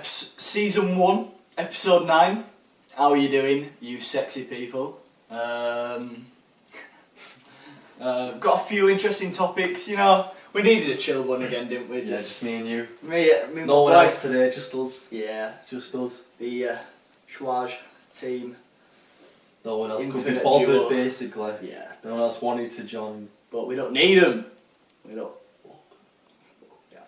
Season 1, episode 9. How are you doing, you sexy people? Got a few interesting topics, you know. We needed a chill one again, didn't we? Just me and you. Me no one else today, just us. Yeah. Just us. The Schwaj team. No one else Infinite could be bothered, duo. basically. Yeah. No one else wanted to join. But we don't need them. We don't. Yeah.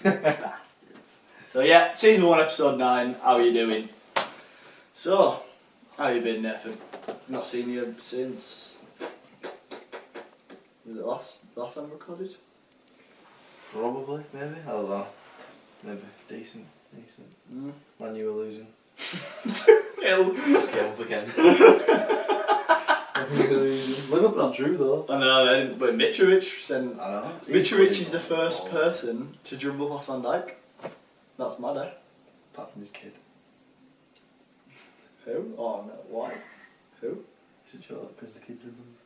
Bastards. So yeah, season 1, episode 9. How are you doing? So, how you been, Nathan? Not seen you since. Was it last time we recorded? Probably, maybe. I don't know. Maybe decent. Man, you were losing. 2-0. Just get up again. Liverpool drew though. I know, then, but Mitrovic sent. I know. Mitrovic is the first person to dribble past Van Dijk. That's mad, eh? Apart from his kid. Who? Oh no, why? Who? It's a joke because the kid dribbles.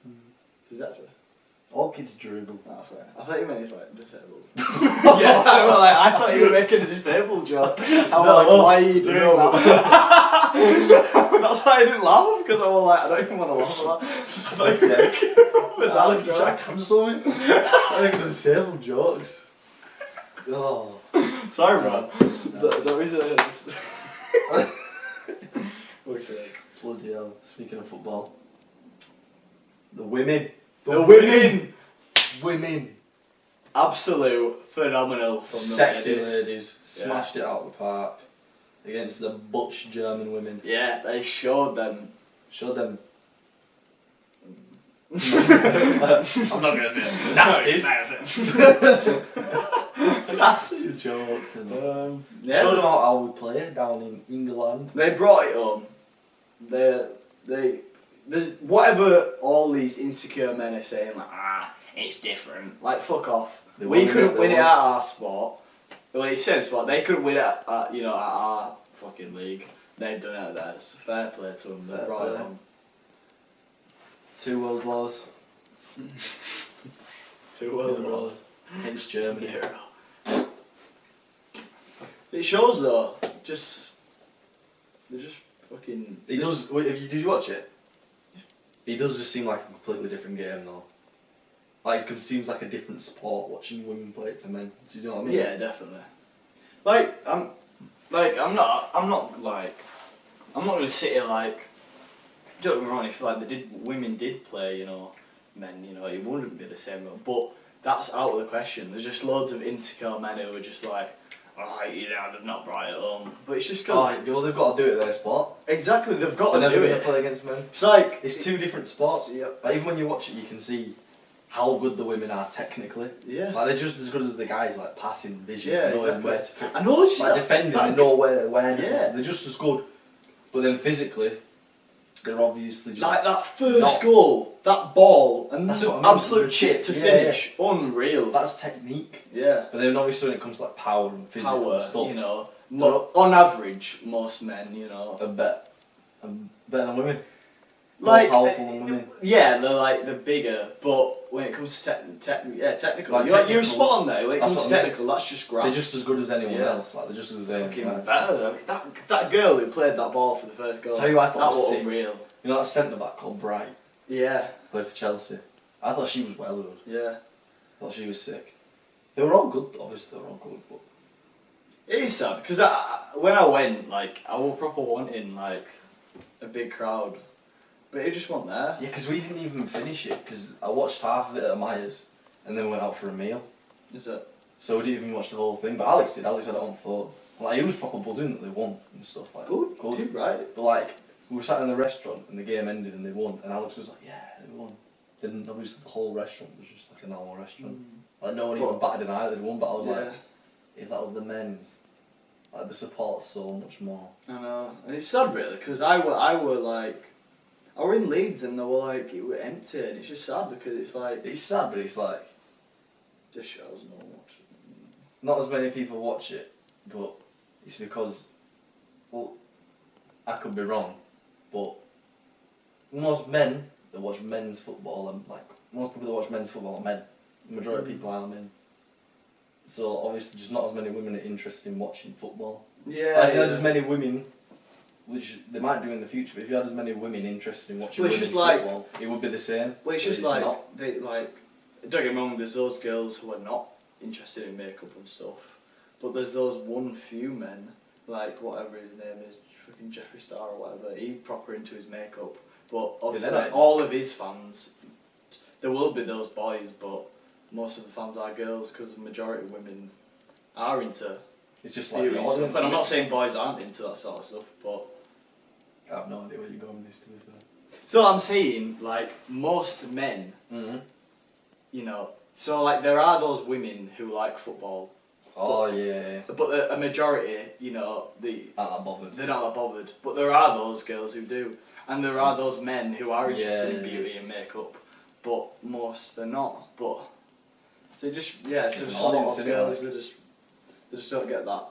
Does that actually? All kids dribble. Oh, sorry. I thought you meant he's like disabled. Yeah, I thought you were making a disabled joke. Why are you doing that? That's why I didn't laugh, because I was like, I don't even want to laugh at that. I thought you were making a dark joke. I cancel it. I'm making disabled jokes. Oh. Sorry, bro. Is that what you said? What's it like? Bloody hell. Speaking of football. The women. The women! Women. Absolute phenomenal from the Sexy ladies. ladies. Smashed it out of the park. Against the butch German women. Yeah, they showed them. Showed them. I'm not gonna say it. That's This is a joke. yeah. Showed them how we play down in England. They brought it home. There's whatever all these insecure men are saying, like, it's different. Like, fuck off. We couldn't win it at our sport. Well, it's the same sport. They couldn't win it at our fucking league. They've done it at theirs. Fair play to them. They brought it home. 2 world wars. 2 world wars. Hence Germany. Yeah. It shows though. They're just fucking. He does. Wait, did you watch it? He does just seem like a completely different game though. Like it seems like a different sport watching women play it to men. Do you know what I mean? Yeah, definitely. I'm not gonna sit here like. Don't get me wrong. If women did play, you know, men, you know, it wouldn't be the same. But that's out of the question. There's just loads of insecure men who are just like, they've not brought it home. But it's just because. Well, they've got to do it their sport. Exactly, they've got They're to do never it. going to play against men. It's like it's 2 different sports. Yeah. Like, even when you watch it, you can see how good the women are technically. Yeah. Like they're just as good as the guys, like passing, vision, Yeah, knowing exactly. where to put. I know it's like defending, they know where awareness Yeah. is. They're just as good. But then physically, they're obviously just like that first goal, that ball, and That's the what I mean. absolute chip to finish. Unreal. That's technique. Yeah. But then obviously when it comes to like power and physical Power, stuff, you know. On average, most men, you know. are better than women. Like, more powerful than women. Yeah, they're bigger, but when it comes to technical, Like you're technical, spot on there. When it that's comes to what I mean. technical, that's just grass. They're just as good as anyone Yeah. else. Like they're just as fucking like, better. That girl who played that ball for the first goal. Tell you what I thought that was was sick. unreal. You know that centre back called Bright, Yeah, played for Chelsea. I thought she was well good. yeah. I thought she was sick. They were all good, obviously they were all good, but It is sad because when I went, like, I was proper wanting like a big crowd, but it just wasn't there. yeah, because we didn't even finish it because I watched half of it at Myers and then went out for a meal. Is it? So we didn't even watch the whole thing. But Alex did. Alex had it on phone. Like he was proper buzzing that they won and stuff like. Good, good, right? But like we were sat in the restaurant and the game ended and they won and Alex was like, yeah, they won. Then obviously the whole restaurant was just like a normal restaurant. Like no one even batted an eye they'd won. But I was like, if that was the men's, like the support's so much more. I know, and it's sad really because I were in Leeds and they were like it were empty and it's just sad because it's like It's sad, but it's like just shows no one watching. not as many people watch it, but it's because, well, I could be wrong, but most men that watch men's football and like most people that watch men's football are men. The majority of people are men. So obviously, just not as many women are interested in watching football. Yeah. Like, if you had as many women, which they might do in the future, but if you had as many women interested in watching women's football, it would be the same. Well, it's just like they like. Don't get me wrong. There's those girls who are not interested in makeup and stuff, but there's those one few men, like whatever his name is, fucking Jeffree Star or whatever. He's proper into his makeup, but obviously all of his fans, there will be those boys, but most of the fans are girls because the majority of women are into. It's just like but I'm not saying boys aren't into that sort of stuff, but I have no idea where you're going with this, to be fair. So I'm saying, like, most men, you know, so like there are those women who like football. Oh yeah. But a majority, you know, aren't that bothered. They're not that bothered. But there are those girls who do, and there are those men who are interested in beauty and makeup, but most are not. But so just so just a lot of girls they just don't get that.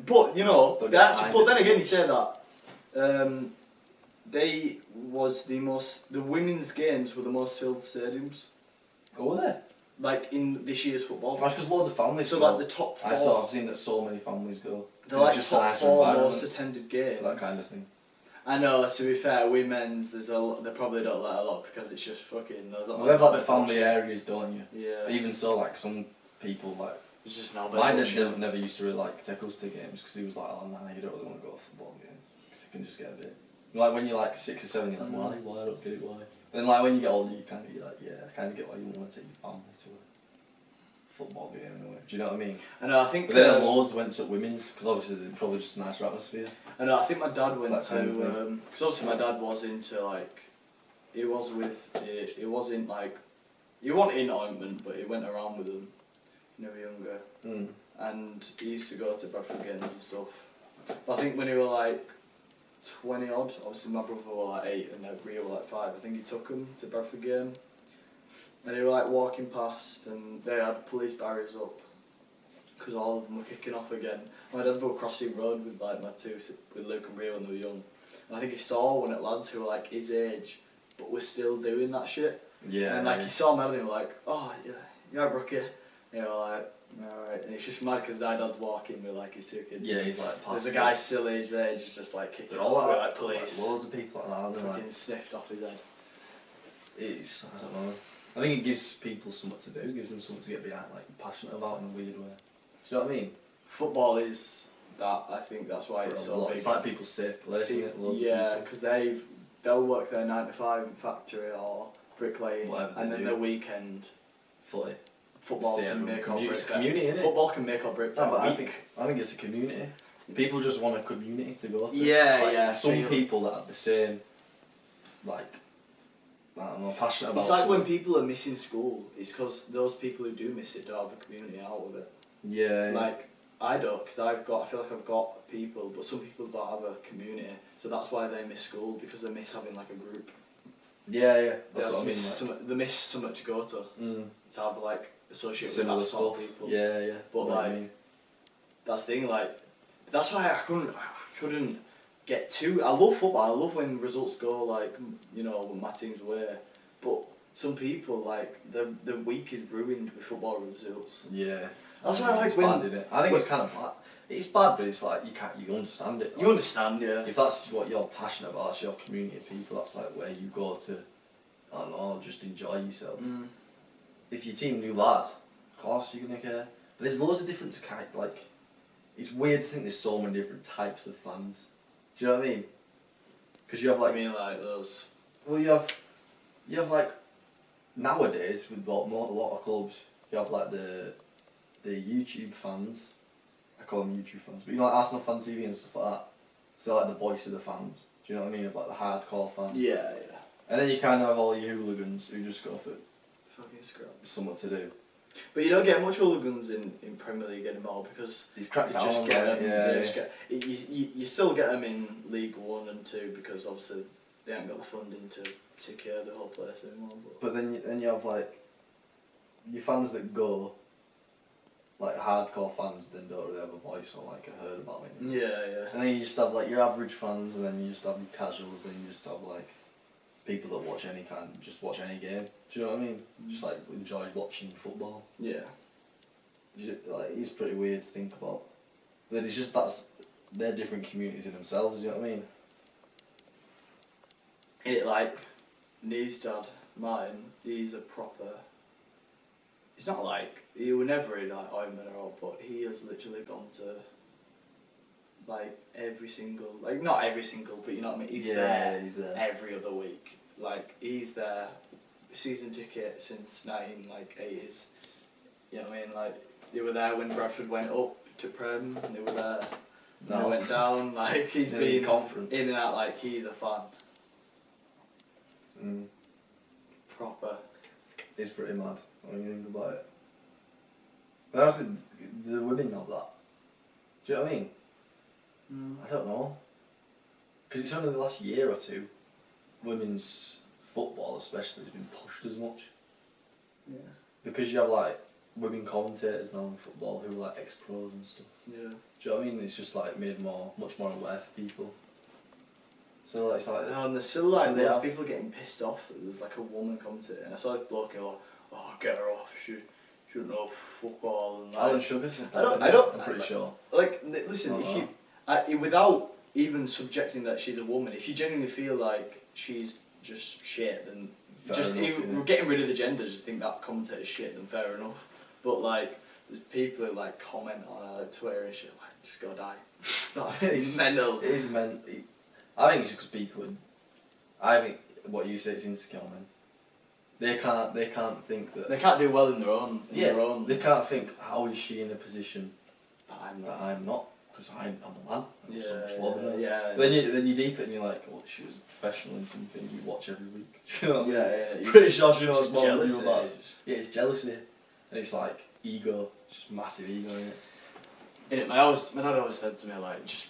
But you know, but then again, you say that. The women's games were the most filled stadiums. Oh, were they? Like in this year's football. That's because loads of families go. So like the top 4. I've seen that so many families go. They're like just top 4 most attended games. That kind of thing. I know, to be fair, women's, they probably don't let a lot because it's just fucking... You have like the family areas, don't you? Yeah. Even so, like some people, like... It's just no my dad never used to really like take us to games because he was like, oh nah, you don't really want to go to football games because it can just get a bit... Like when you're like 6 or 7, you're like, why? I don't get it, why? And like when you get older, you kind of get like, yeah, I kind of get why you want to take your family to a football game in a way. Do you know what I mean? I know, I think... But then loads went to women's because obviously they're probably just a nicer atmosphere. I know, I think my dad went to... Because obviously my dad was into like... He wasn't like... He wasn't in ointment, but he went around with them when they were younger. And he used to go to Bradford games and stuff. But I think when he was like 20 odd, obviously my brother was like 8 and Ria was like 5, I think he took him to Bradford game. And they were like walking past and they had police barriers up because all of them were kicking off again. My dad was crossing road with like with Luke and Ria when they were young. And I think he saw one of the lads who were like his age but were still doing that shit. Yeah. And like he saw Melanie and was like, oh yeah, you're right, Brookie. And you were like, alright. And it's just mad because dad's walking with like his 2 kids. Yeah, he's like there's a guy still his age, he's just like kicking off with like police. Like, loads of people like that. Fucking sniffed off his head. It's, I don't know. I think it gives people something to do, gives them something to get behind, like passionate about in a weird way. Do you know what I mean? Football is that, I think that's why it's so big. It's like people's safe place, isn't it? Loads yeah, because they'll work their 9 to 5 in factory or bricklaying, and then their weekend footy. Football can make or break. It's a community, isn't it? Football can make or break. No, but I think it's a community. People just want a community to go to. Yeah, like, yeah. Some people that have the same, like, I don't know, passionate about. It's like when people are missing school. It's because those people who do miss it don't have a community out of it. Yeah. Like I don't, because I feel like I've got people, but some people don't have a community, so that's why they miss school because they miss having like a group. Yeah, yeah. That's what I mean. They miss something to go to. To have like associate similar with that sort stuff. of people. Yeah, yeah. But like, that's the thing. Like, that's why I couldn't get too. I love football. I love when results go like, you know, when my team's away. But some people like the week is ruined with football results. Yeah. That's why I like it's bad, isn't it? I think it's kind of bad. It's bad, but it's like you understand it. Like, you understand, yeah. If that's what you're passionate about, that's your community of people. That's like where you go to. I don't know, just enjoy yourself. If your team new lad, of course you're gonna care. But there's loads of different like. It's weird to think there's so many different types of fans. Do you know what I mean? Because you have like. I mean like those. Well, you have like nowadays with a lot of clubs. You have like the YouTube fans. I call them YouTube fans, but you know like Arsenal Fan TV and stuff like that. So like the voice of the fans. Do you know what I mean? Of like the hardcore fans. Yeah, yeah. And then you kind of have all your hooligans who just go for fucking scrap. Something to do. But you don't get much hooligans in Premier League anymore because these cracked down. Just get them. Yeah. You still get them in League 1 and 2 because obviously they haven't got the funding to secure the whole place anymore. But then you have like your fans that go. Like hardcore fans then don't really have a voice or like a heard about it. Yeah, yeah. And then you just have like your average fans, and then you just have your casuals, and you just have like people that watch any game. Do you know what I mean? Just like enjoy watching football. Yeah. like, it's pretty weird to think about. But it's just they're different communities in themselves. You know what I mean? It like Neve's dad, Martin. He's a proper. It's not like he was never in like Iron Man or all, but he has literally gone to like every single, like not every single, but you know what I mean. He's there every other week. Like he's there, season ticket since 1980s. You know what I mean? Like they were there when Bradford went up to Prem, and they were there. When they went down. Like he's been conference. In and out. Like he's a fan. Mm. Proper. It's pretty mad when you think about it. But honestly, the women know that. Do you know what I mean? I don't know. Because it's only the last year or two, women's football especially has been pushed as much. Yeah. Because you have like women commentators now in football who are like ex-pros and stuff. Yeah. Do you know what I mean? It's just like made much more aware for people. So it's like. No, and there's still like loads of people getting pissed off that there's like a woman commentator. And I saw a bloke go, "Oh, get her off. She shouldn't know football." And like, Alan Sugar's. I'm pretty sure. Like, listen, if you, without even subjecting that she's a woman, if you genuinely feel like she's just shit, then we're getting rid of the gender. Just think that commentator's shit, then fair enough. But like, there's people who like comment on her Twitter and shit, like, just go die. That's mental. It is mental. I think it's because people. I think what you say is insecure, man. They can't think that. They can't do well in their own. They can't think, how is she in a position that I'm not, because I'm a man. I'm so much more than her. Yeah. Then you deep it and you're like, oh, she was professional in something you watch every week. You know? Yeah. Pretty sure she knows more jealousy. than you about. Yeah, it's jealousy, and it's like ego, just massive ego in it. In it, my dad always said to me like, just.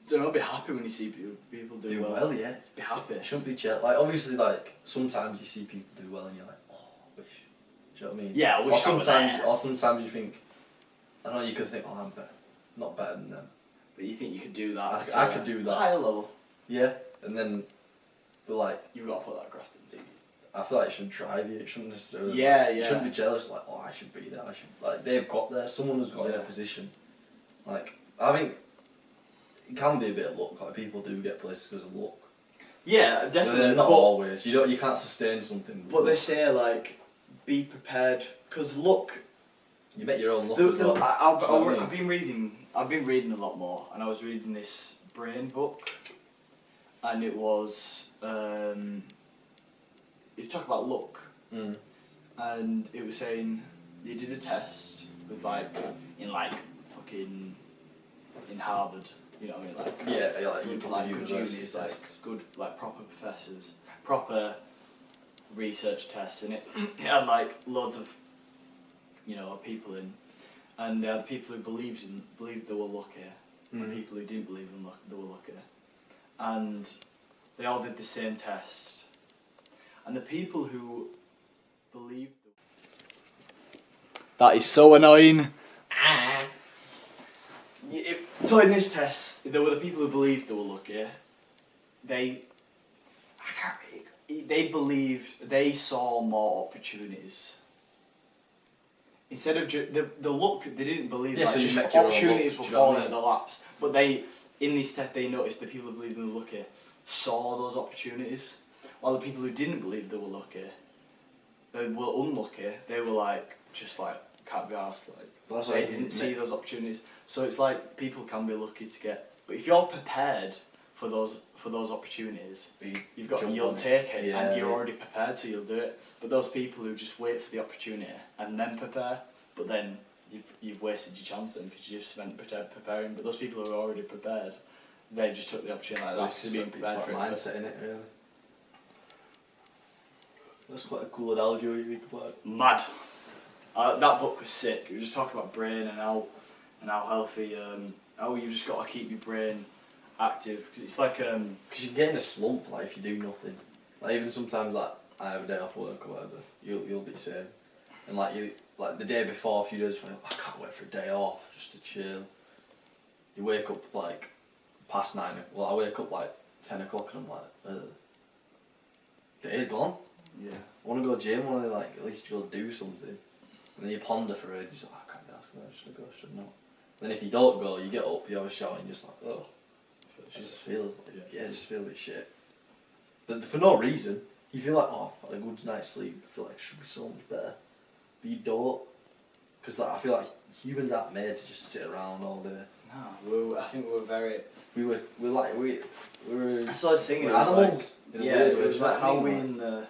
Don't know, be happy when you see people do well. Yeah. Be happy. Shouldn't be jealous. Like, obviously, like, sometimes you see people do well and you're like, oh, wish. Do you know what I mean? Yeah, I wish or sometimes you think, I know you could think, oh, I'm better. Not better than them. But you think you could do that. I could do that. Higher level. Yeah, and then, but like. You've got to put that graft into you. I feel like it should drive you. It shouldn't necessarily. You shouldn't be jealous, like, oh, I should be there. Like, they've got there. Someone has got in a position. Like, I think. It can be a bit of luck, like people do get places because of luck. Yeah, definitely. But not always. You can't sustain something. But they say like, be prepared, because luck. You make your own luck as well. I've been reading a lot more, and I was reading this brain book, and it was you talk about luck, and it was saying they did a test with in Harvard. You know what I mean? Like good unis, like good like proper professors, proper research tests, and it had like loads of people in, and there are people who believed they were lucky, and people who didn't believe they were lucky, and they all did the same test, and the people who believed. That is so annoying. So in this test, there were the people who believed they were lucky. They believed they saw more opportunities. Instead of the luck, they didn't believe that. So just opportunities were falling at their laps. But in this test, they noticed the people who believed they were lucky saw those opportunities, while the people who didn't believe they were lucky, were unlucky. They were like can't be arsed, like they didn't see those opportunities. So it's like people can be lucky to get, but if you're prepared for those opportunities, you'll take it, and you're already prepared, so you'll do it. But those people who just wait for the opportunity and then prepare, but then you've wasted your chance then because you've spent preparing. But those people who are already prepared, they just took the opportunity like that to being prepared for it. It's like mindset in it, really. That's quite a cool analogy when you think about it. Mad. That book was sick. It was just talking about brain and how healthy, how you just got to keep your brain active, because it's like because you get in a slump like if you do nothing. Like even sometimes like I have a day off work or whatever, you'll be the same. And like the day before, a few days before, I can't wait for a day off just to chill. You wake up like past 9. Well, I wake up like 10 o'clock and I'm like, day's gone. Yeah. I want to go gym. I want to like at least go do something. And then you ponder for it, you're just like, I can't be asked, I should go, I should not. Then if you don't go, you get up, you have a shower, and you're just like, oh. I just feel just feel a bit shit. But for no reason, you feel like, oh, I've had a good night's sleep, I feel like it should be so much better. But you don't. Because like, I feel like humans aren't made to just sit around all day. No, I think we were very... We were I started singing, we're animals. Like, yeah, it was like how we in the...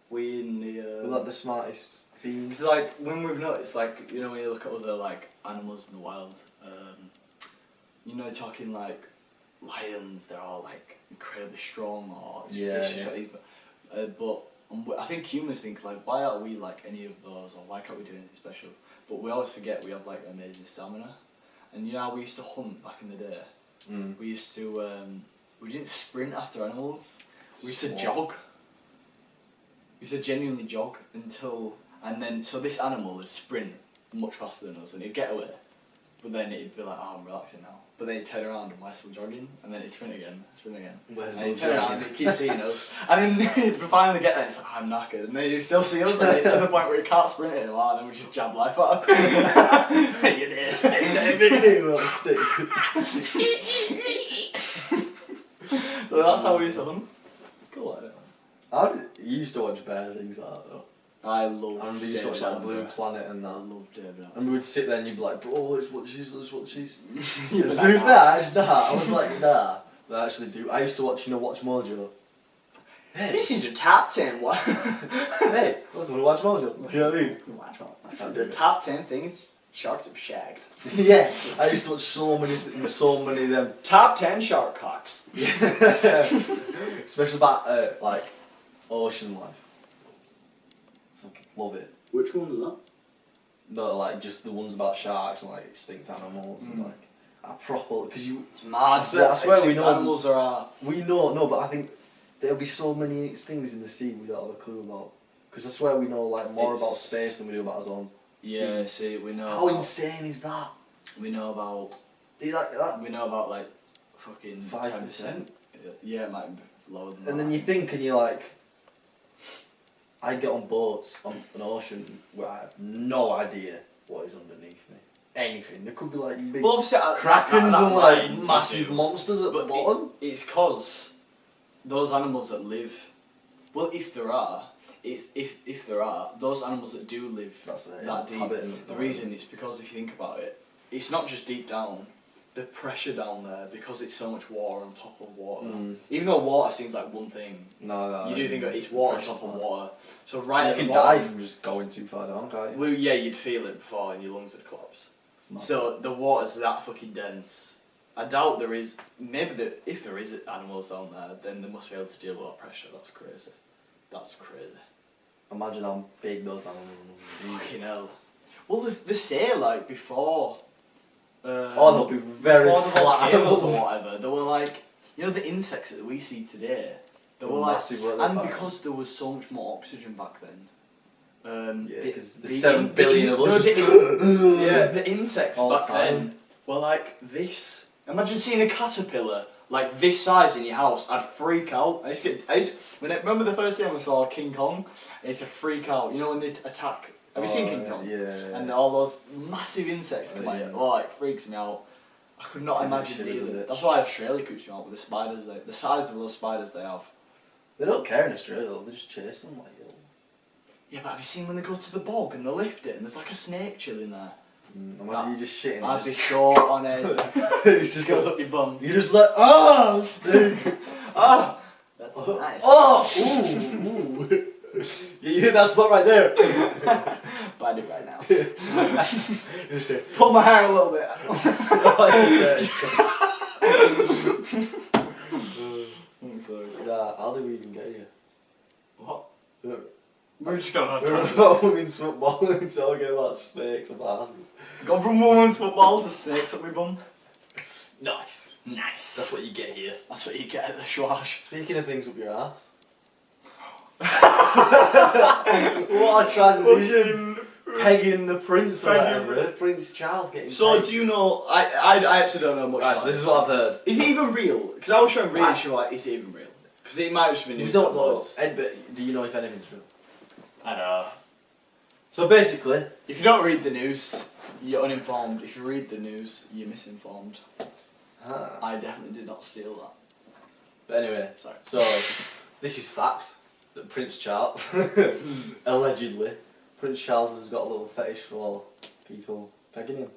We're like the smartest beings. Because like, when we've noticed, like, you know, when you look at other like animals in the wild, you know, talking like lions, they're all like incredibly strong, or fish, but I think humans think like, why aren't we like any of those, or why can't we do anything special? But we always forget we have like amazing stamina. And you know how we used to hunt back in the day? We used to, we didn't sprint after animals, we used to jog. We used to genuinely jog until, and then, so this animal would sprint much faster than us, and it'd get away, but then it'd be like, oh, I'm relaxing now. But then it'd turn around and we're still jogging, and then it'd sprint again. And it'd turn around and it'd keep seeing us, and then it'd finally get there, and it's like, I'm knackered, and then you'd still see us, and it's to the point where you can't sprint anymore, and then we just jab life at him. You So that's how we used to hunt. Cool, I don't know. You used to watch bear things like that though. I love. I remember you used to watch like Blue Planet and that. I love David. And we would sit there and you'd be like, bro, let's watch these. Yeah, to be fair, I was like, nah. But I actually do. I used to watch, Watch Mojo. Hey. This is your top 10. What? Hey, welcome to Watch Mojo. Do you know what I mean? Watch Mojo. This is the top 10 things sharks have shagged. Yeah, I used to watch so many of them. Top 10 shark cocks. Especially about like ocean life. Fucking love it. Which one was that? No, like just the ones about sharks and like extinct animals and like I proper because you. It's mad. I swear we know animals are. We know, no, but I think there'll be so many things in the sea we don't have a clue about. Because I swear we know like more about space than we do about our own. Yeah, see, we know. How insane is that? We know about. Like that? We know about like fucking 5%. Yeah, it might be lower than that. And then you think, and you're like, I get on boats on an ocean where I have no idea what is underneath me. Anything. There could be like big krakens and like massive monsters at the bottom. It's cause those animals that live. Well, if there are. If there are those animals that do live that deep, the reason is because if you think about it, it's not just deep down. The pressure down there, because it's so much water on top of water. Even though water seems like one thing, no, you do think it's water on top of water. So you can die from just going too far down, can't you? Well, yeah, you'd feel it before, and your lungs would collapse. So the water's that fucking dense. I doubt there is. Maybe if there is animals down there, then they must be able to deal with that pressure. That's crazy. That's crazy. Imagine how big those animals are. Fucking hell. Well, they say like before. They'll be very flat animals or whatever. They were like, you know, the insects that we see today. They were like, and because there was so much more oxygen back then. Yeah, because there's 7 billion of us. Yeah, the insects back then were like this. Imagine seeing a caterpillar like this size in your house. I'd freak out. Remember the first time I saw King Kong? I used to freak out. You know when they attack. Have you seen King Kong? Yeah. And all those massive insects come out. Oh, it freaks me out. I could not imagine dealing with it. That's why Australia creeps me out with the spiders. The size of those spiders they have. They don't care in Australia though. They just chase them like you. Yeah, but have you seen when they go to the bog and they lift it and there's like a snake chilling there? Imagine you just shitting. I'd be short on edge. It just goes up your bum. You're just like, oh, snake. Oh, that's nice. Oh, ooh. You hear that spot right there? Bite it right now. Just say, pull my hair a little bit. How did we even get here? What? We're just going on about women's football and talking about snakes and asses. Gone from women's football to snakes up my bum. Nice. That's what you get here. That's what you get at the schwash. Speaking of things up your ass. What a transition. Pegging the prince or whatever. Prince Charles getting pegged. Do you know, I actually don't know much about so this is what I've heard. Is it even real? Because I was trying to really sure, like, is it even real? Because it might have just been news. We don't know. Ed, but do you know if anything's real? I know. So basically, if you don't read the news, you're uninformed. If you read the news, you're misinformed. I definitely did not steal that. But anyway, Sorry. so this is fact that Prince Charles, allegedly, Prince Charles has got a little fetish for people pegging him.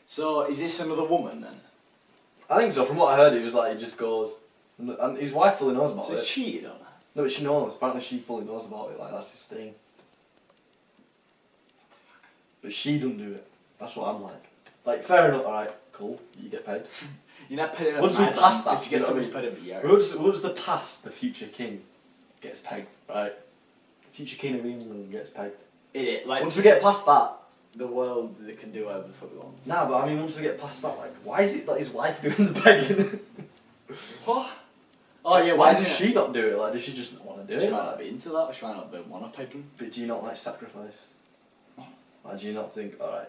So is this another woman then? I think so. From what I heard, it was like he just goes, and his wife fully knows about So it. he's cheated on her? No, but she knows. Apparently, she fully knows about it. Like that's his thing. But she doesn't do it. That's what I'm like. Like, fair enough. All right, cool. You get paid. You're not paying her. Once we pass that, you get someone to pay her. Once the past, the future king gets pegged, right? The future king of England gets pegged. Like Once we get past that, the world, they can do whatever the fuck they want. nah, but I mean, once we get past that, like, why is it that his wife doing the pegging? What? Oh yeah, why does she not do it? Like, does she just not want to do She it? might Like, not be into that, or she might not want to peg him. but do you not like sacrifice? Like, do you not think, alright,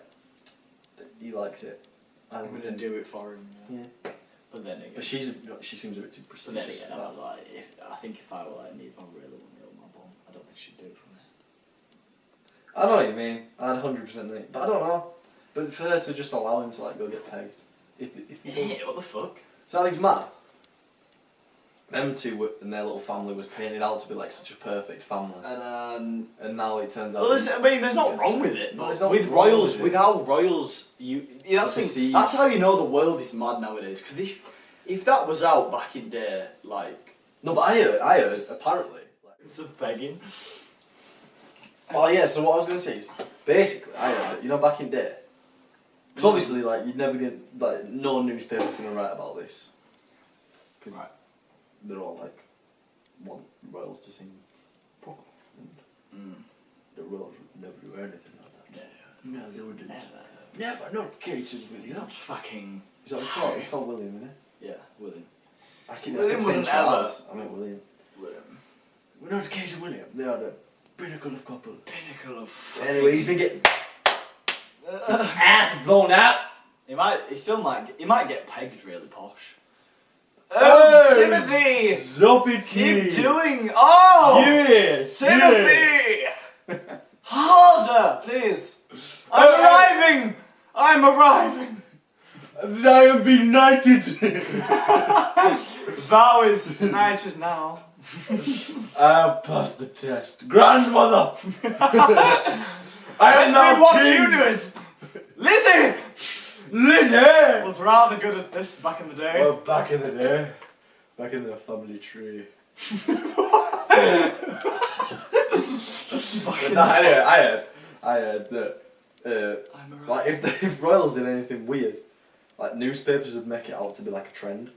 he likes it? I'm gonna do it for him. Yeah. But then again, But she seems a bit too but then prestigious again, for I'm that. like, I think if I were like me, if I really want to my bomb, I don't think she'd do it for me. I know what you mean. I'd 100% do it. But I don't know. But for her to just allow him to like go get pegged. If he does. Yeah, what the fuck? So he's mad. Them two and their little family was painted out to be like such a perfect family. And now it turns out. well, there's not wrong with it, No, but there's not with wrong royals, with it. with how royals, that's how you know the world is mad nowadays. Because if that was out back in day, like No, but I heard apparently. it's a begging. Oh yeah. So what I was gonna say is basically I heard that, back in day. Because obviously like you'd never get like no newspaper's gonna write about this. Because they're all like want royals to sing proper. And the royals would never do anything like that. Yeah. No, they wouldn't. Never, not Kate and William. That's fucking. Is that what it's called? It's called William, isn't it? Yeah, William. I keep William saying wouldn't Charles. I meant William. William. We're not Kate and William. They are the pinnacle of couple. Pinnacle of. Anyway, he's been getting his ass blown out. He might get pegged really posh. Oh, Timothy! Stop it, Keep doing. Oh, yeah, Timothy! Harder, please. I'm arriving. I am being knighted. Thou is knighted now. I've passed the test, grandmother. I am Let now me watch king. you do it. Lizzie was rather good at this back in the day. Well, back in the day, back in the family tree. Anyway, I heard that like if royals did anything weird, like newspapers would make it out to be like a trend.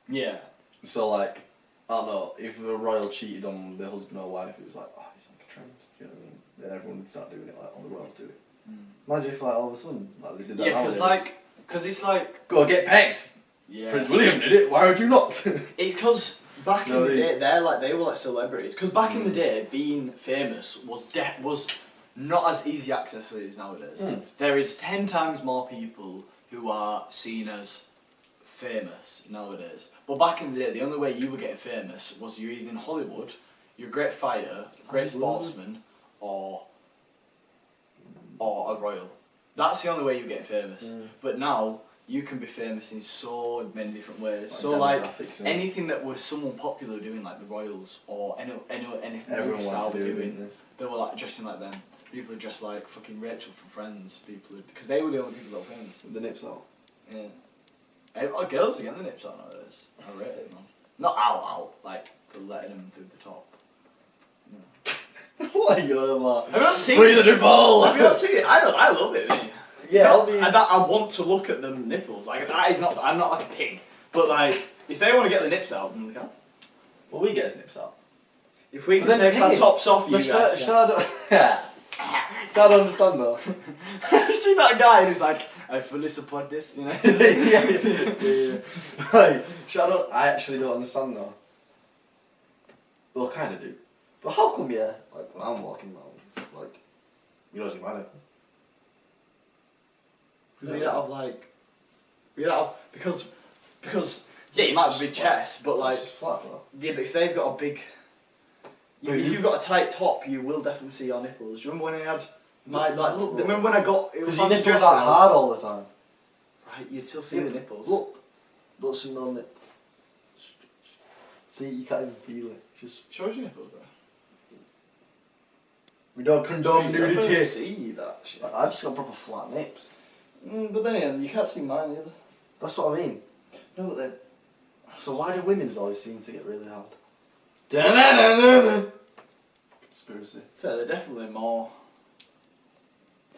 Yeah. So like, I don't know, if a royal cheated on their husband or wife, it was like, oh, it's like a trend. Do you know what I mean? Then everyone would start doing it like all the royals do it. Imagine if like all of a sudden like they did that. Yeah, nowadays. because it's like. Go get pegged. Yeah. Prince William did it. Why would you not? It's because back in the day, they were like celebrities. Because back in the day, being famous was not as easy access as it is nowadays. There is 10 times more people who are seen as famous nowadays. But back in the day, the only way you were getting famous was you're either in Hollywood, you're a great fighter, great sportsman, or a royal. That's the only way you get famous. But now you can be famous in so many different ways. So like anything that was someone popular doing, like the royals or anything Everyone style wants to do doing, they were like dressing like them. People who dressed like fucking Rachel from Friends. Because they were the only people that were famous. The nips out. Yeah. Girls are getting the nips out nowadays. I rate it, man. Not out, like they're letting them through the top. What are you on about? Have you not seen Free it? the nipple! Have you not seen it? I love it, mate. Yeah, I want to look at them nipples. Like that is not. I'm not like a pig. But like, if they want to get the nips out, then they can. Well, we get his nips out. If we can take our tops off, you guys. I don't understand though. You see that guy and he's like, I fully support this, you know? yeah. Like, I actually don't understand though. Well, I kind of do. But how come, like, when I'm walking around, like, it doesn't matter. We don't have, because Yeah, you might have a big chest, but like, It's just flat though. yeah, but if they've got a big, if you've got a tight top, you will definitely see your nipples. Do you remember when I had my like? Remember when I got it was Because your fancy nipples dressing, are hard all the time. Right, you'd still see the nipples. Look, don't see no nip. See, you can't even feel it. It's just Show us your nipples, bro. we don't condone You nudity. don't see that shit. I just got proper flat nips. But then again, you can't see mine either. That's what I mean. No, but then. So why do women's always seem to get really hard? Da-na-na-na-na. Conspiracy. So they're definitely more.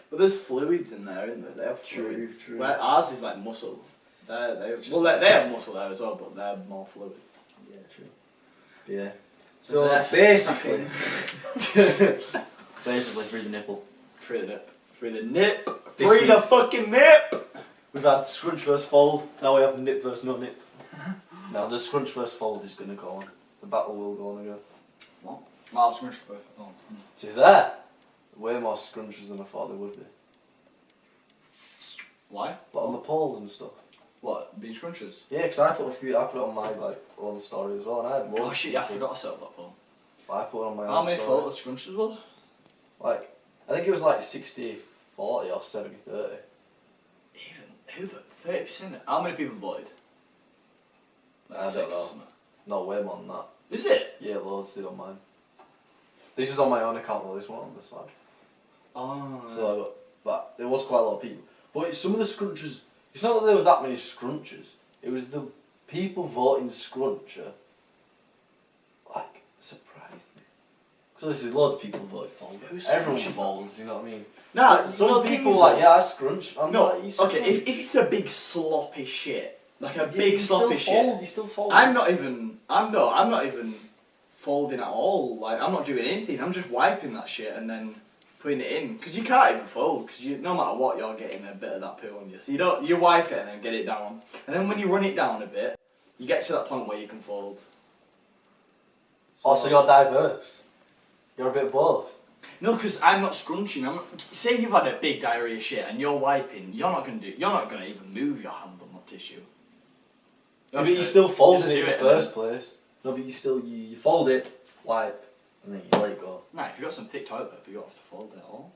But there's fluids in there, isn't there? They have True, fluids. true. Where ours is like muscle. They have muscle there as well, but they're more fluids. Yeah, true. Yeah. So So basically, basically through the nipple. Free the nip. Free the nip. This Free the week's- fucking nip! We've had scrunch versus fold. Now we have nip versus no nip. Now the scrunch versus fold is gonna go on. The battle will go on again. What? Oh, scrunch for To there, way more scrunches than I thought there would be. Why? But on the poles and stuff. What? Being scrunches? Yeah, because I put a few. I put it on my own story as well, and I had loads. Oh shit, yeah, I forgot to set up that phone. But I put it on my How own many story. photos scrunches were there? Like, I think it was like 60-40 or 70-30. Even, who the 30%? How many people voted? Like I don't 6 or know. something. No, way more than that. Is it? Yeah, loads did on mine. This is on my own account though, this one on this one. Oh. So I got, but there was quite a lot of people. But some of the scrunches, it's not that there was that many scrunches, it was the people voting scruncher, like, surprised me. So this is loads of people voted fold. Who's Everyone scrunching? folds, you know what I mean? Nah, Some well, of the the people thing were is like, yeah, I scrunch. I'm no, like, you okay, scrunch. if it's a big sloppy shit, like a Yeah, big you sloppy still shit, fold, you still fold. I'm not even folding at all. Like, I'm not doing anything. I'm just wiping that shit and then putting it in. Because you can't even fold, because no matter what, you're getting a bit of that poo on you. So you wipe it and then get it down. And then when you run it down a bit, you get to that point where you can fold. So you're diverse. You're a bit of both. No, because I'm not scrunching. Say you've had a big diarrhea shit and you're wiping. You're not gonna even move your hand on that tissue. But you still folded just it in do the it first place. No, but you fold it, wipe, and then you let it go. Nah, if you've got some thick toilet paper, you don't have to fold it at all.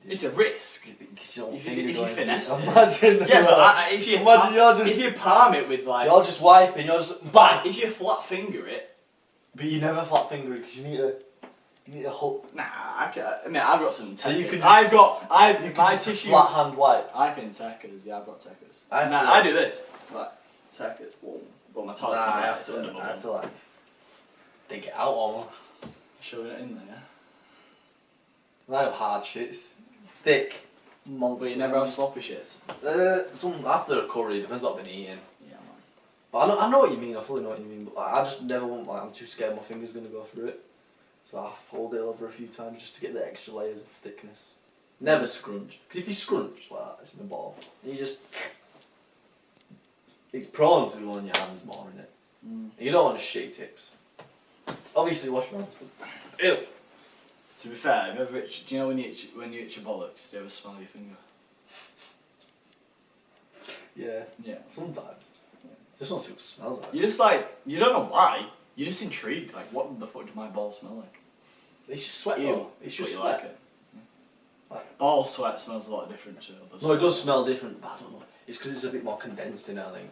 It's a risk. If you finesse it. Imagine. Yeah, but if you Imagine you're just. if you palm it with like, You're just wiping. You're just bang. if you flat finger it, But you never flat finger it because you need a hook. nah, I've got some. So you Tekkers. could just- my just tissue. flat hand wipe. I can Tekkers. Yeah, I've got Tekkers. I Nah, feel I like- do this. Like Tekkers. Boom. But my toilet's not right. It's under my I have bum. to like dig it out almost. Shoving it in there. Yeah. And I have hard shits, thick, monster. But you never have sloppy shits. Some after a curry depends what I've been eating. Yeah, man. But I know what you mean. I fully know what you mean. But like, I just never want. Like, I'm too scared my finger's gonna go through it. So I fold it over a few times just to get the extra layers of thickness. Never scrunch. Because if you scrunch like that, it's in the ball. You just. It's prone to go on your hands more, innit? Mm. You don't want to shake tips. Obviously, wash your hands. But Ew. To be fair, have you ever itch, do you know when you itch your bollocks, do you ever smell your finger? yeah, Yeah. sometimes. Just want to see what it smells like. You're just like, you don't know why. You're just intrigued. Like, what the fuck do my balls smell like? It's just sweat Ew. though. It's But just you sweat. like it. Like- Ball sweat smells a lot different to other No, it sweat. does smell different, but I don't know. It's because it's a bit more condensed in it, I think.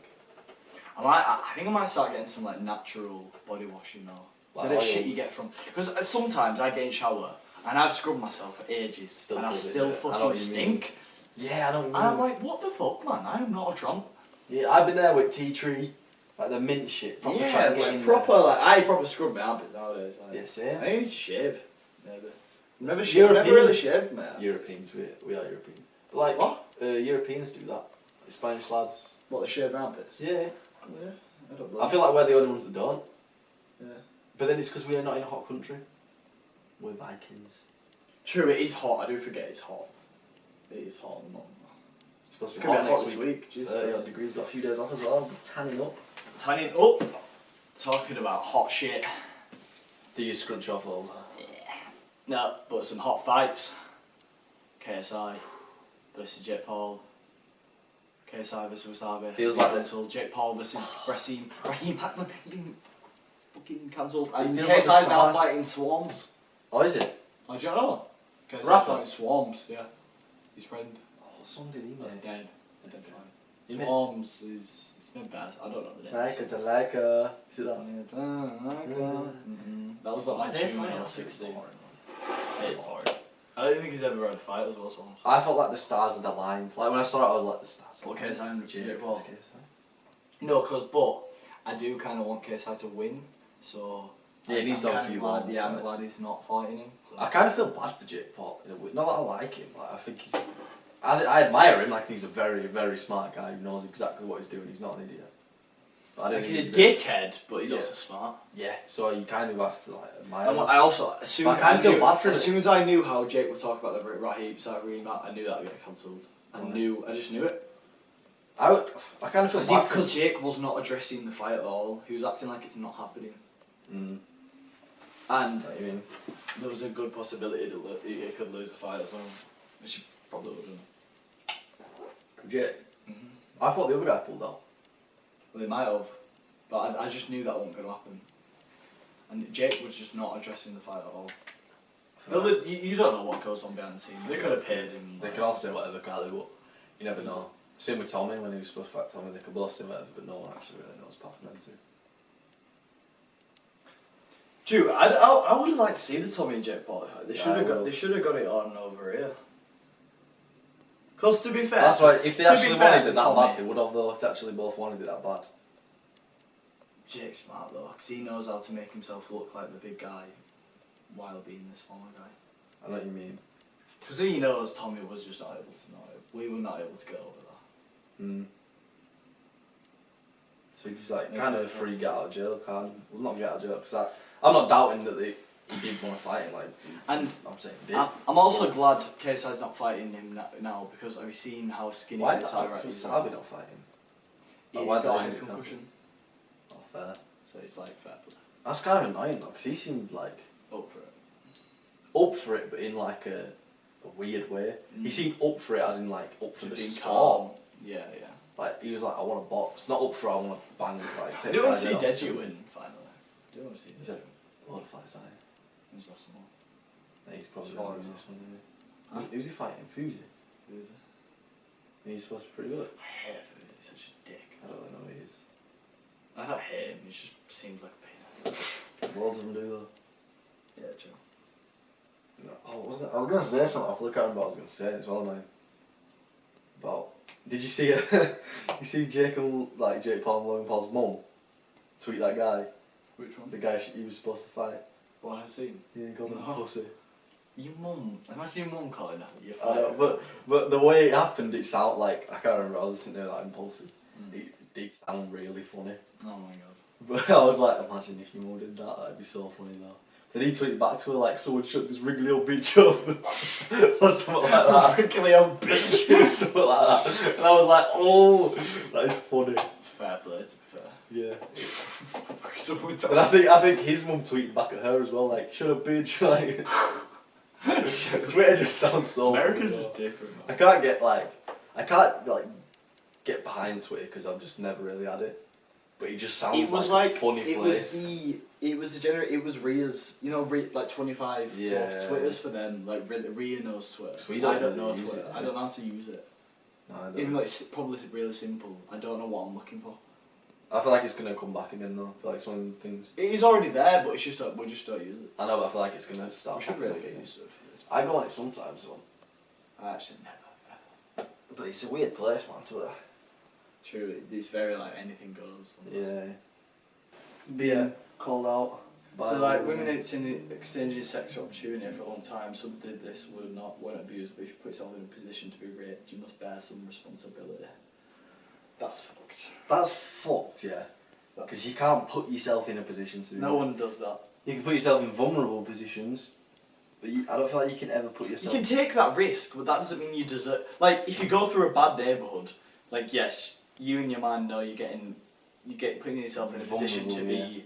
I think I might start getting some like natural body washing now. So Like that shit oils. you get from, because sometimes I get in shower and I've scrubbed myself for ages and I feel still it, yeah. I know fucking what you mean. stink. Yeah, I don't And I'm like, what the fuck, man? I'm not a tramp. Yeah, I've been there with tea tree, like the mint shit. Proper Yeah, trying to get like in proper, like I proper scrub my armpits nowadays. Like. There. Yes, yeah. I need to shave. Never Europeans- really shaved, man. Europeans, we are European. But like, What? Europeans do that. The Spanish lads. What, they shave their armpits? Yeah. Yeah, I don't believe I feel like we're the only ones that don't. Yeah. But then it's because we're not in a hot country. We're Vikings. True, it is hot. I do forget it's hot. It is hot at the moment. It's supposed It's to be going to hot be hot next this week. week. Jesus 30 odd Christ. degrees, got a few days off as well. Tanning up. Tanning up. Talking about hot shit. Do you scrunch off all? No, but some hot fights. KSI versus Jake Paul. KSI versus Wasabi. Feels like until Jake Paul versus Raheem Hackman being fucking cancelled. And feels like KSI's the now stars- fighting Swarms. Oh, is it? Oh, do you know? KSI's Rafa? fighting Swarms, yeah. His friend. Oh, someone did email. That's dead. Dead He fine. made- Swarms is... It's made bad. I don't know the name. It's a like a. See that? That was like my tune when I was 16. It's boring. I don't think he's ever had a fight as well, Swarms. I felt like the stars had aligned. Like when I saw it, I was like the stars. What KSI and Jake Paul. Paul? No, but I do kind of want KSI to win, so... Yeah, he needs I'm to have a kinda few glad, more yeah, I'm fights. glad he's not fighting him. So. I kind of feel bad for Jake Paul. In a way. Not that I like him. Like I think he's. I admire him. Like he's a very, very smart guy who knows exactly what he's doing. He's not an idiot. But I don't Like think he's a bit- dickhead, but he's Yeah. also smart. Yeah. So you kind of have to like admire And him. I also, as soon But I kinda feel bad for as it. soon as I knew how Jake would talk about the Raheem rematch, I knew that would get cancelled. I just knew it. I kind of feel bad for him. Because Jake was not addressing the fight at all. He was acting like it's not happening. Mm. And What do you mean? there was a good possibility that he could lose a fight as well. Which he probably would have. Jake. Mm-hmm. I thought the other guy pulled out. Well, they might have. But I just knew that wasn't going to happen. And Jake was just not addressing the fight at all. You don't know what goes on behind the scenes. They could have paid him. They can all say whatever, can't they? But you never know. Same with Tommy when he was supposed to fight Tommy. They could both say whatever, but no one actually really knows apart from them two. True, I would have liked to see the Tommy and Jake Paul fight. They Yeah, should I have got will. they should have got it on over here. Because to be fair, That's why if they to be actually fair wanted to it that Tommy- bad, they would have though. If they actually both wanted it that bad. Jake's smart though, because he knows how to make himself look like the big guy while being the smaller guy. I know what you mean. Because he knows Tommy was just not able to know it. We were not able to get over that. Mm. So he's like Yeah, kind of a yeah. free get out of jail card. Well, not get out of jail because I'm not doubting that he did want to fight him. Like, And I'm saying he did. I'm also glad KSI's not fighting him now because have you seen how skinny Why is KSI right is? Sabi not fighting? He's Why got a did head he concussion, Oh, fair. so it's like fair play. That's kind of annoying though, because he seemed like Up for it. up for it, but in like a weird way. He Mm. seemed up for it, as in like up for Just the being sport. calm. Yeah. Like he was like, I want to box, not up for I want to bang. Like, I take do want guys to see out. Deji win finally. I do want to see Is Deji it? win. What a fight, sorry. Who's lost them all? He's probably Sorry, going to lose no. this one, isn't he? Huh? Who's he fighting? Fuzi. Who's it? He's supposed to be pretty good. I hate him. He's such a dick. I don't really know who he is. I don't hate him. He just seems like a penis. Loads of them do though. Yeah, true. No. Oh, I was gonna say something. I forgot what I was gonna say as well now. About did you see you see Jake Paul and Logan Paul's mum tweet that guy, Which one? the guy he was supposed to fight. What I seen? He didn't call him No. a pussy. Your mum. Imagine your mum calling that. You're I know, fighting. but the way it happened, it sounded like I can't remember. I was listening to it like impulsive. Mm. It did sound really funny. Oh my god. But I was like, imagine if your mum did that. That'd be so funny though. Then he tweeted back to her like, someone shut this wriggly old bitch up, or something like that. Wriggly old bitch. Something like that. And I was like, oh, that is funny. Fair play, to be fair. Yeah. Someone And I think his mum tweeted back at her as well, like, shut up, bitch. Like, Twitter just sounds so. America's funny, just though. different, man. I can't get behind Twitter because I've just never really had it. But it just sounds It was like like a funny it place. it was Ria's, like 25 Yeah. Twitters for them. Like Ria knows Twitter. So we don't I don't really know use Twitter. it, I don't know how to use it. No, I don't. Even though it's probably really simple, I don't know what I'm looking for. I feel like it's gonna come back again though. I feel like it's one of the things. It is already there, but it's just we just don't use it. I know, but I feel like it's gonna start. We should popping really up get again. used to it for this. I go on it sometimes though. I actually never. But it's a weird place, man, Twitter. True, it's very like anything goes. Yeah. Being called out. So like women exchanging sexual opportunity for a long time, some did this weren't abused, but if you put yourself in a position to be raped, you must bear some responsibility. That's fucked. That's fucked, yeah. Because you can't put yourself in a position to. No one does that. You can put yourself in vulnerable positions, but I don't feel like you can ever put You yourself. can take that risk, but that doesn't mean you deserve. Like if you go through a bad neighbourhood, like yes, you and your man know you get putting yourself in a position to Vulnerable, be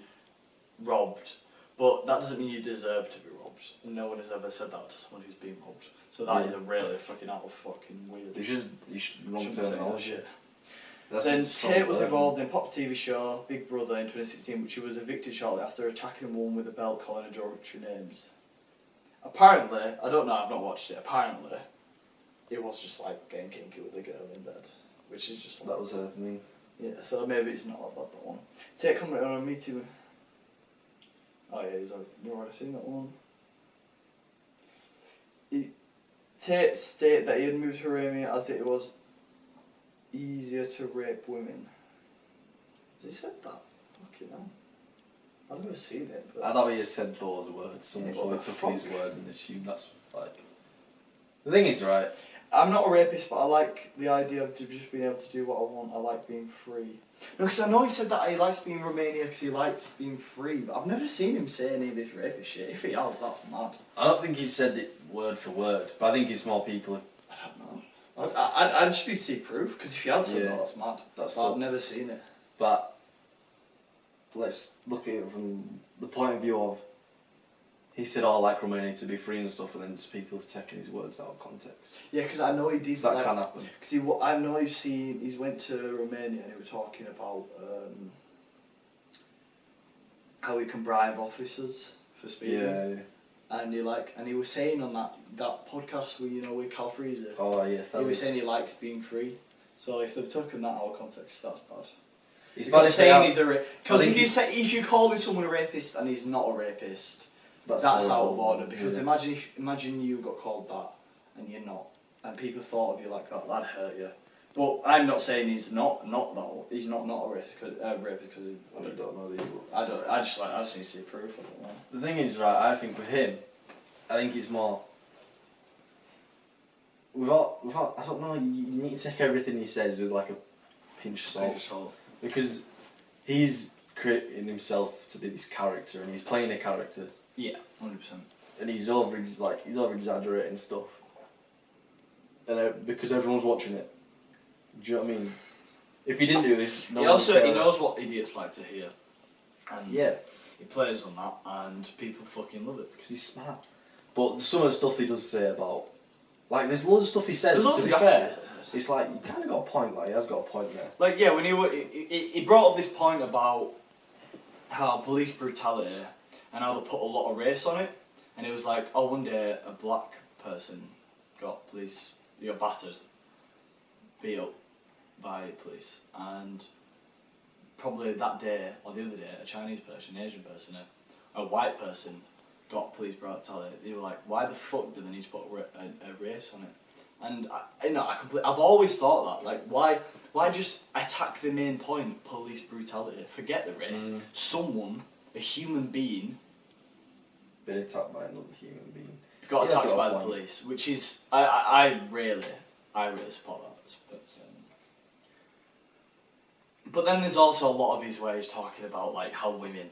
robbed, but that doesn't mean you deserve to be robbed. No one has ever said that to someone who's been robbed. So that is a really fucking out of fucking weird. It's just you should long Shouldn't be term saying that knowledge. shit. Then Tate was involved in a pop TV show Big Brother in 2016, which he was evicted shortly after attacking a woman with a belt, calling her derogatory names. Apparently, I don't know, I've not watched it, apparently, it was just like getting kinky with a girl in bed, which is just like... That was her thing. Yeah, so maybe it's not about that one. Tate commented on a Me Too... Oh yeah, you've already seen that one. Tate stated that he had moved to Romania as it was easier to rape women. Has he said that? Fucking hell. I've never seen it. But I thought he had said those words. Someone Yeah, probably what took the his fuck? words and assumed that's like. The thing is, right? I'm not a rapist, but I like the idea of just being able to do what I want. I like being free. No, because I know he said that he likes being in Romania because he likes being free, but I've never seen him say any of this rapist shit. If he has, that's mad. I don't think he said it word for word, but I think it's more people. I don't know. I just need to see proof, because if he has said that, that's mad. That's I've never seen it. But let's look at it from the point of view of. He said, "Oh, I like Romania to be free and stuff," and then just people have taken his words out of context. Yeah, because I know he did. So that can happen. Because I know he's went to Romania and he was talking about how he can bribe officers for speeding. Yeah. And he was saying on that podcast with Cal Freezer. Oh yeah, He was saying he likes being free. So if they've taken that out of context, that's bad. He's not saying he's a because think if you call someone a rapist and he's not a rapist, that's out of order. Because imagine you got called that and you're not, and people thought of you like that, that'd hurt you. Well, I'm not saying he's not that. He's not a rapist because I don't know the evil. I just need to see proof. I don't know. The thing is, right? I think with him, I think it's more. Without, I don't know. You need to take everything he says with like a pinch of salt. Because he's creating himself to be this character, and he's playing a character. Yeah, 100%. And he's over exaggerating stuff. And because everyone's watching it. Do you know what I mean? If he didn't do this, he knows what idiots like to hear. And yeah, he plays on that, and people fucking love it because he's smart. But some of the stuff he does say about, like, there's loads of stuff he says. To be fair, it's like you kind of got a point. Like he has got a point there. Like when he brought up this point about how police brutality and how they put a lot of race on it, and it was like, oh, one day a black person got battered, beat up by police, and probably that day or the other day a Chinese person, an Asian person, a white person got police brutality. They were like, why the fuck do they need to put a race on it? And I've always thought that, like, why just attack the main point, police brutality? Forget the race. Someone, a human being, been attacked by another human being. Got attacked by the police, which is I really support that. But then there's also a lot of his ways talking about like how women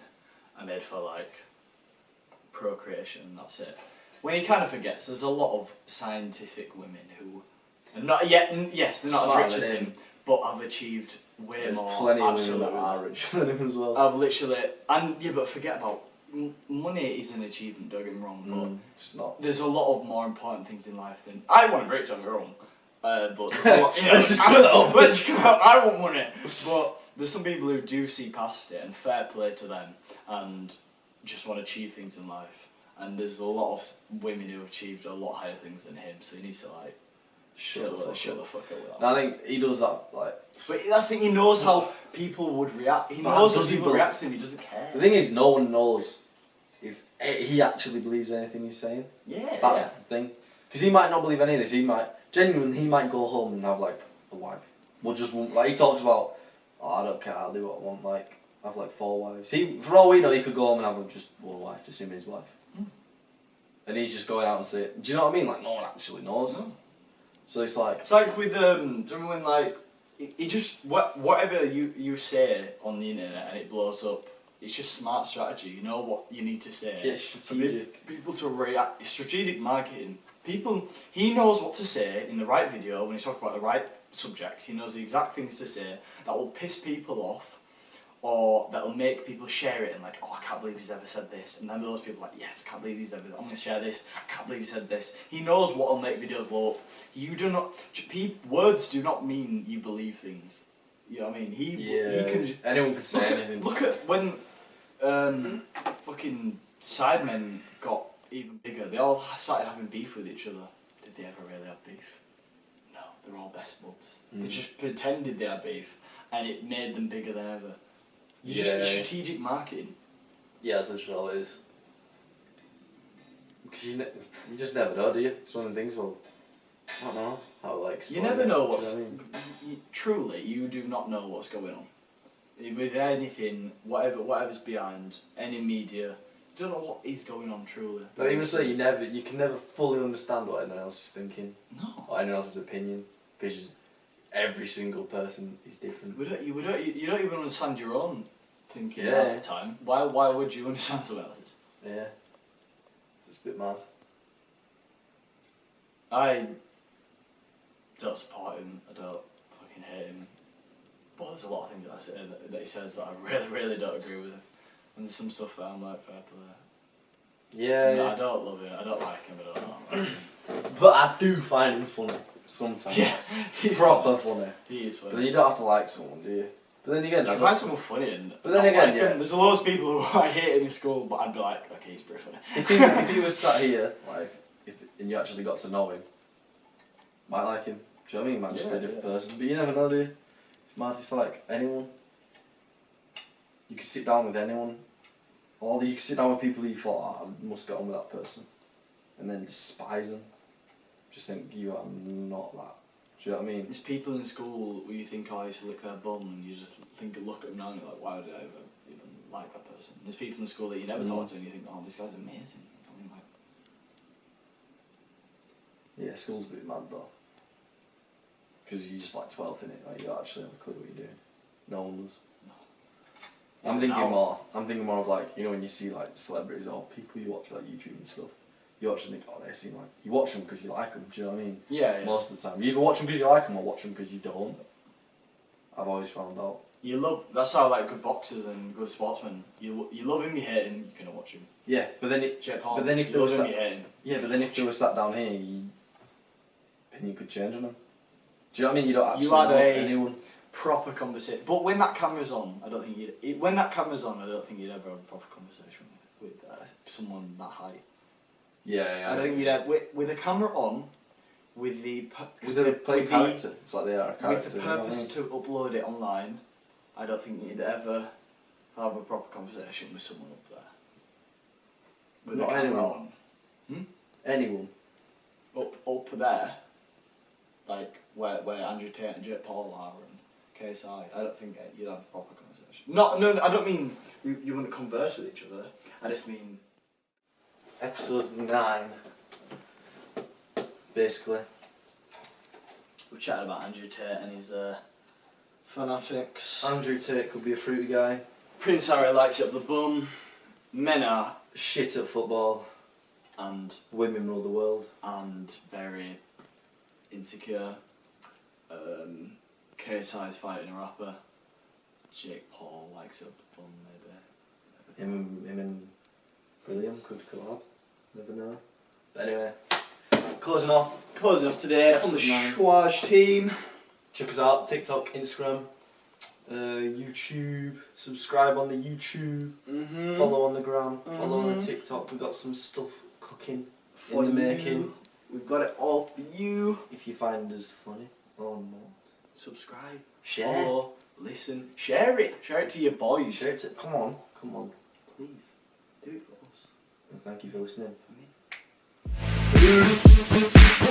are made for like procreation and that's it. When he kind of forgets, there's a lot of scientific women who are not yet. Yes, they're not as rich as him, but have achieved way more. There's plenty of women that are richer than him as well. I've literally but forget about. Money is an achievement, don't get me wrong, but it's not. There's a lot of more important things in life than I want to be rich on your own. But there's a lot, let's just cut it off. I want money, but there's some people who do see past it, and fair play to them, and just want to achieve things in life. And there's a lot of women who have achieved a lot higher things than him, so he needs to like shut the fuck up with that. No, I think he does that like. But that's the thing. He knows how people would react. He knows how people react to him. He doesn't care. The thing is, no one knows if he actually believes anything he's saying. Yeah. That's the thing. Because he might not believe any of this. He might go home and have like a wife. Like he talks about, oh, I don't care, I'll do what I want. Like I have like 4 wives. For all we know, he could go home and have just one wife, just him and his wife. And he's just going out and saying, do you know what I mean? Like no one actually knows. No. So it's like with do you remember when like he just whatever you say on the internet and it blows up. It's just smart strategy. You know what you need to say. Yeah, strategic. People to react. Strategic marketing. He knows what to say in the right video when he's talking about the right subject. He knows the exact things to say that will piss people off, or that will make people share it and like, oh, I can't believe he's ever said this. And then those people are like, yes, I can't believe he's ever. I'm gonna share this. I can't believe he said this. He knows what will make videos blow up. You do not. Words do not mean you believe things. You know what I mean? He can. Anyone could say anything. Look at when fucking sidemen got even bigger. They all started having beef with each other. Did they ever really have beef? No, they're all best buds. They just pretended they had beef, and it made them bigger than ever. Just strategic marketing. Yeah, that's all it is. Because you just never know, do you? It's one of the things. Well, I don't know how like. You never know what's. Truly, you do not know what's going on. With anything, whatever's behind any media, you don't know what is going on. Truly. But even so, you can never fully understand what anyone else is thinking. No. Or anyone else's opinion, because every single person is different. You don't even understand your own thinking half the time. Why would you understand someone else's? Yeah. It's a bit mad. I don't support him. I don't fucking hate him. But there's a lot of things that he says that I really, really don't agree with. And there's some stuff that I'm like, fair play. Yeah. I don't love it. I don't like him. I don't like him. But I do find him funny sometimes. Yeah, he's proper funny. He is funny. But then you don't have to like someone, do you? But then again, you find someone funny, but then again, like him. There's a lot of people who I hate in school, but I'd be like, okay, he's pretty funny. if he was sat here, like, and you actually got to know him, might like him. Do you know what I mean? Might just be a different person. But you never know, do you? It's mad. It's like anyone. You could sit down with anyone. Or you could sit down with people who you thought, I must get on with that person, and then despise them. Just think you are not that. Do you know what I mean? There's people in school where you think, I used to lick their bum, and you just look at them now and you're like, why would I ever even like that person? There's people in school that you never talk to and you think, oh, this guy's amazing. I mean, like... Yeah, school's a bit mad though. Because you're just like 12, innit? Like, you don't actually have a clue what you're doing. No one does. No. I'm thinking more of like, you know, when you see like celebrities or people you watch like YouTube and stuff, you watch and think, oh, they seem like... You watch them because you like them, do you know what I mean? Yeah. Most of the time. You either watch them because you like them or watch them because you don't. I've always found out. That's how like good boxers and good sportsmen, you love him, you hate him, you can watch him. Yeah, but then if they were sat... Yeah, but then if they were sat down here, opinion could change on them. Do you know what I mean? You don't actually know anyone. Proper conversation. But when that camera's on, I don't think you'd ever have a proper conversation with someone that high. Yeah. I don't think you'd have with the camera on, with the because they play character. It's like they are a character. With the purpose to upload it online, I don't think you'd ever have a proper conversation with someone up there. With Not the camera anyone. on. Anyone. Up there, like where Andrew Tate and Jake Paul are and KSI, I don't think you'd have a proper conversation. No, I don't mean you wouldn't converse with each other. I just mean episode 9. Basically. We're chatting about Andrew Tate and his fanatics. Andrew Tate could be a fruity guy. Prince Harry likes it up the bum. Men are shit at football. And women rule the world. And very insecure. KSI is fighting a rapper. Jake Paul likes it up the bum, maybe. Him and William could collab. Never know. But anyway, closing off today from the Schwaj team. Check us out, TikTok, Instagram, YouTube, subscribe on the YouTube, follow on the gram, follow on the TikTok. We've got some stuff cooking for in the making. We've got it all for you. If you find us funny or not. Subscribe, share, follow, listen, share it to your boys. Share it to, come on, please, do it for us. And thank you for listening. For me.